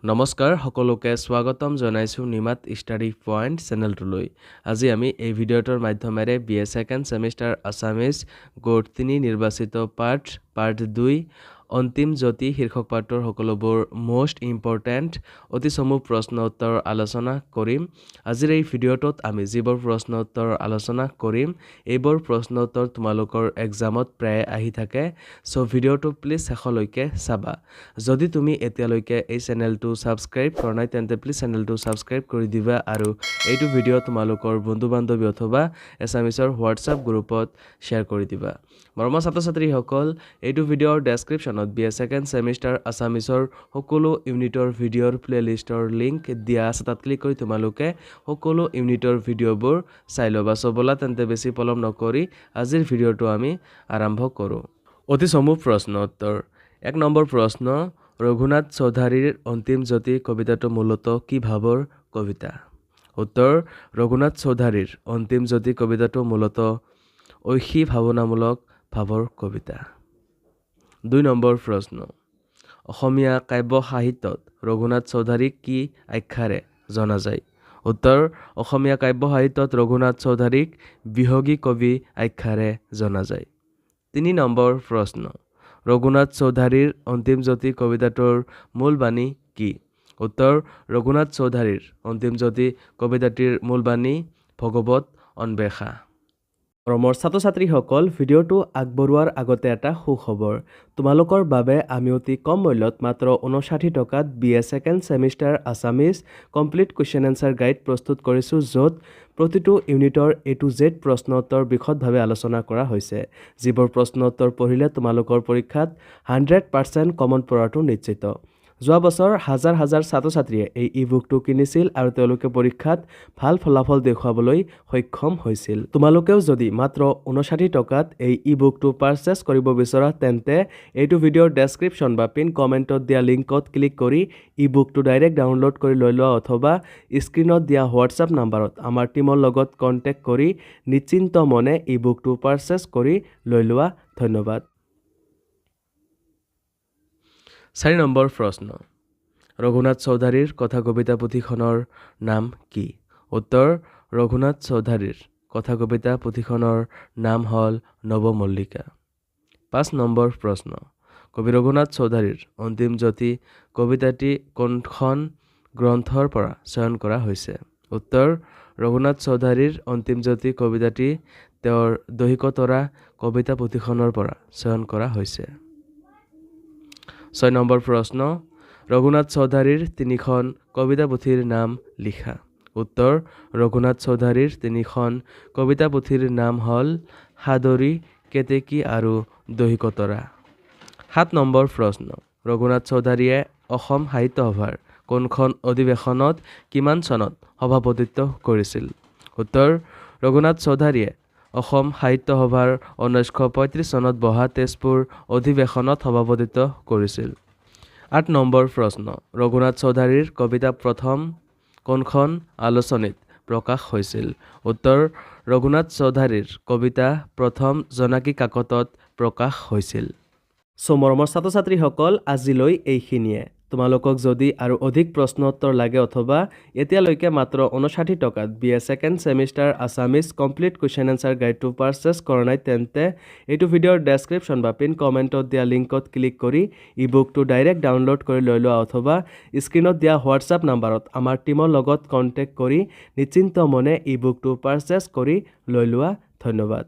নমস্কাৰ সকলোকে স্বাগতম জনাইছো নিমাত ষ্টাডি পইণ্ট চেনেলটোলৈ। আজি আমি এই ভিডিঅ'টোৰ মাধ্যমেৰে BA সেকেণ্ড সেমিষ্টাৰ আছামিজ গৌড় 3 নিৰ্বাচিত পাৰ্ট 2 অন্তিম জ্যোতি শীৰ্ষক পাঠৰ সকলোবোৰ মোষ্ট ইম্পৰ্টেণ্ট অতি চমু প্ৰশ্ন উত্তৰ আলোচনা কৰিম। আজিৰ এই ভিডিঅ'টোত আমি যিবোৰ প্ৰশ্ন উত্তৰ আলোচনা কৰিম এইবোৰ প্ৰশ্ন উত্তৰ তোমালোকৰ এক্সামত প্ৰায় আহি থাকে। সো ভিডিঅ'টো প্লিজ শেষলৈকে চাবা। যদি তুমি এতিয়ালৈকে এই চেনেলটো সাবস্ক্ৰাইব কৰা নাই তেন্তে প্লিজ চেনেলটো সাবস্ক্ৰাইব কৰি দিবা আৰু এইটো ভিডিঅ' তোমালোকৰ বন্ধু-বান্ধৱী অথবা এছামিছৰ হোৱাটছআপ গ্ৰুপত শ্বেয়াৰ কৰি দিবা। মৰমৰ ছাত্ৰ-ছাত্ৰীসকল, এইটো ভিডিঅ'ৰ ডেছক্ৰিপশ্যনত BA সেকেণ্ড সেমিষ্টাৰ আছামিছৰ সকলো ইউনিটৰ ভিডিঅ'ৰ প্লেলিষ্টৰ লিংক দিয়া আছে। তাত ক্লিক কৰি তোমালোকে সকলো ইউনিটৰ ভিডিঅ'বোৰ চাই ল'বা। সো ব'লা তেন্তে বেছি পলম নকৰি আজিৰ ভিডিঅ'টো আমি আৰম্ভ কৰোঁ। অতি চমু প্ৰশ্ন উত্তৰ। 1 নম্বৰ প্ৰশ্ন, ৰঘুনাথ চৌধাৰীৰ অন্তিম জ্যোতি কবিতাটো মূলতঃ কি ভাৱৰ কবিতা? উত্তৰ, ৰঘুনাথ চৌধাৰীৰ অন্তিম জ্যোতি কবিতাটো মূলতঃ ঐশী ভাৱনামূলক ভাৱৰ কবিতা। 2 নম্বৰ প্ৰশ্ন, অসমীয়া কাব্য সাহিত্যত ৰঘুনাথ চৌধাৰীক কি আখ্যাৰে জনা যায়? উত্তৰ, অসমীয়া কাব্য সাহিত্যত ৰঘুনাথ চৌধাৰীক বিহগী কবি আখ্যাৰে জনা যায়। 3 নম্বৰ প্ৰশ্ন, ৰঘুনাথ চৌধাৰীৰ অন্তিম জ্যোতি কবিতাটোৰ মূল বাণী কি? উত্তৰ, ৰঘুনাথ চৌধাৰীৰ অন্তিম জ্যোতি কবিতাটিৰ মূল বাণী ভগৱত অন্বেষা। মৰমৰ ছাত্ৰ-ছাত্ৰীসকল, ভিডিঅ'টো আগবঢ়োৱাৰ আগতে এটা সুখবৰ। তোমালোকৰ বাবে আমি অতি কম মূল্যত মাত্ৰ 59 টকাত BA second semester Assamese complete question answer guide প্ৰস্তুত কৰিছোঁ, য'ত প্ৰতিটো ইউনিটৰ A to Z প্ৰশ্ন উত্তৰ বিশদভাৱে আলোচনা কৰা হৈছে। যিবোৰ প্ৰশ্ন উত্তৰ পঢ়িলে তোমালোকৰ পৰীক্ষাত 100% কমন পৰাটো নিশ্চিত। যোৱা বছৰ হাজাৰ হাজাৰ ছাত্ৰ-ছাত্ৰীয়ে এই ই-বুকটো কিনিছিল আৰু তেওঁলোকে পৰীক্ষাত ভাল ফলাফল দেখুৱাবলৈ সক্ষম হৈছিল। তোমালোকেও যদি মাত্ৰ 59 টকাত এই ই-বুকটো পাৰচেছ কৰিব বিচৰা তেন্তে এইটো ভিডিঅ'ৰ ডেছক্ৰিপশ্যন বা পিন কমেণ্টত দিয়া লিংকত ক্লিক কৰি ই-বুকটো ডাইৰেক্ট ডাউনলোড কৰি লৈ লোৱা অথবা স্ক্ৰীনত দিয়া হোৱাটছআপ নাম্বাৰত আমাৰ টীমৰ লগত কণ্টেক্ট কৰি নিশ্চিন্ত মনে ই-বুকটো পাৰচেছ কৰি লৈ লোৱা। ধন্যবাদ। 4 নম্বৰ প্ৰশ্ন, ৰঘুনাথ চৌধাৰীৰ কথা কবিতা পুথিখনৰ নাম কি? উত্তৰ, ৰঘুনাথ চৌধাৰীৰ কথা কবিতা পুথিখনৰ নাম হ'ল নৱমল্লিকা। 5 নম্বৰ প্ৰশ্ন, কবি ৰঘুনাথ চৌধাৰীৰ অন্তিম জ্যোতি কবিতাটি কোনখন গ্ৰন্থৰ পৰা চয়ন কৰা হৈছে? উত্তৰ, ৰঘুনাথ চৌধাৰীৰ অন্তিম জ্যোতি কবিতাটি তেওঁৰ দহিকতৰা কবিতা পুথিখনৰ পৰা চয়ন কৰা হৈছে। 6 নম্বৰ প্ৰশ্ন, ৰঘুনাথ চৌধাৰীৰ 3খন কবিতা পুথিৰ নাম লিখা। উত্তৰ, ৰঘুনাথ চৌধাৰীৰ 3খন কবিতা পুথিৰ নাম হ'ল সাদৰী, কেতেকী আৰু দহিকতৰা। 7 নম্বৰ প্ৰশ্ন, ৰঘুনাথ চৌধাৰীয়ে অসম সাহিত্য সভাৰ কোনখন অধিৱেশনত কিমান চনত সভাপতিত্ব কৰিছিল? উত্তৰ, ৰঘুনাথ চৌধাৰীয়ে অসম সাহিত্য সভাৰ 1935 চনত বহা তেজপুৰ অধিৱেশনত সভাপতিত্ব কৰিছিল। 8 নম্বৰ প্ৰশ্ন, ৰঘুনাথ চৌধাৰীৰ কবিতা প্ৰথম কোনখন আলোচনীত প্ৰকাশ হৈছিল? উত্তৰ, ৰঘুনাথ চৌধাৰীৰ কবিতা প্ৰথম জোনাকী কাকতত প্ৰকাশ হৈছিল। মৰমৰ ছাত্ৰ-ছাত্ৰীসকল, আজিলৈ এইখিনিয়ে। তোমালোকক যদি আৰু অধিক প্ৰশ্ন উত্তৰ লাগে অথবা এতিয়ালৈকে মাত্ৰ 59 টকাত BA second semester Assamese complete question answer গাইডটো পাৰচেছ কৰা নাই তেন্তে এইটো ভিডিঅ'ৰ ডেছক্ৰিপশ্যন বা পিন কমেণ্টত দিয়া লিংকত ক্লিক কৰি ই-বুকটো ডাইৰেক্ট ডাউনলোড কৰি লৈ লোৱা অথবা স্ক্ৰীনত দিয়া হোৱাটছআপ নাম্বাৰত আমাৰ টীমৰ লগত কণ্টেক্ট কৰি নিশ্চিন্ত মনে ই-বুকটো পাৰচেছ কৰি লৈ লোৱা। ধন্যবাদ।